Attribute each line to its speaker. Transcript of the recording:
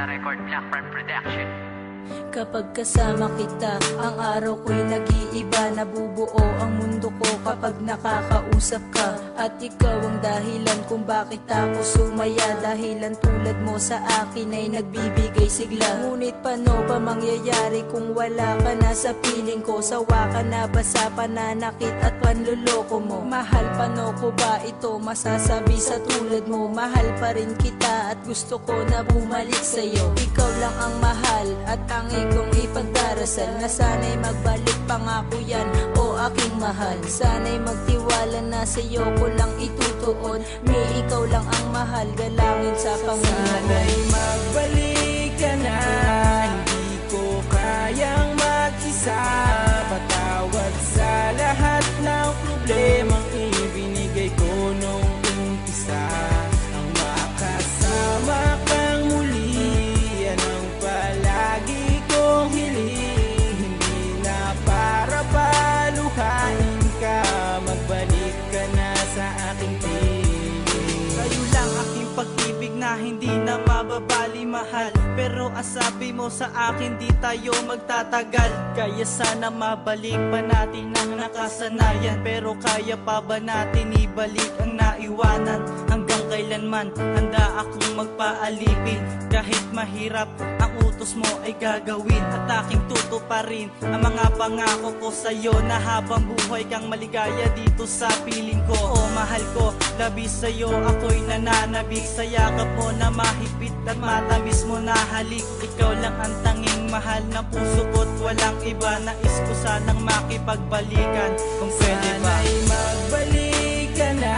Speaker 1: Sala Record, Blackburn Production.
Speaker 2: Kapag kasama kita, ang araw ko'y nag-iiba. Nabubuo ang mundo ko kapag nakakausap ka. At ikaw ang dahilan kung bakit ako sumaya. Dahilan tulad mo sa akin ay nagbibigay sigla. Ngunit paano ba mangyayari kung wala ka na sa piling ko? Sawa ka na ba sa pananakit at panluloko mo? Mahal, paano ko ba ito masasabi sa tulad mo? Mahal pa rin kita at gusto ko na bumalik sa'yo. Ikaw lang ang mahal at tangi kong ipagdarasal na sana'y magbalik, pangako yan o aking mahal. Sana'y magtiwala na sa'yo ko lang itutuon. May ikaw lang ang mahal, galangin sa Panginoon.
Speaker 3: Sana'y magbalik ka na, hindi ko kayang mag-isa. Patawad sa lahat ng problemang ibinigay ko nung umpisa. Ang makasama kang muli, yan ang palagi kong hiling. Hindi na para paluhain ka, magbalik ka na sa aking piling.
Speaker 4: Kayo lang aking pag-ibig na hindi na mababali, mahal. Pero ang sabi mo sa akin, di tayo magtatagal. Kaya sana mabalik pa natin ang nakasanayan. Pero kaya pa ba natin ibalik ang naiwanan? Hanggang kailanman handa akong magpaalipin. Kahit mahirap ang utos mo ay gagawin. At aking tutuparin ang mga pangako ko sa'yo, na habang buhay kang maligaya dito sa piling ko. O mahal ko, labis sa'yo ako'y nananabik. Sa yakap mo na mahigpit at matamis mo na halik. Ikaw lang ang tanging mahal na puso ko't walang iba. Nais ko sanang makipagbalikan kung pwede ba.
Speaker 3: Sana'y magbalik ka na,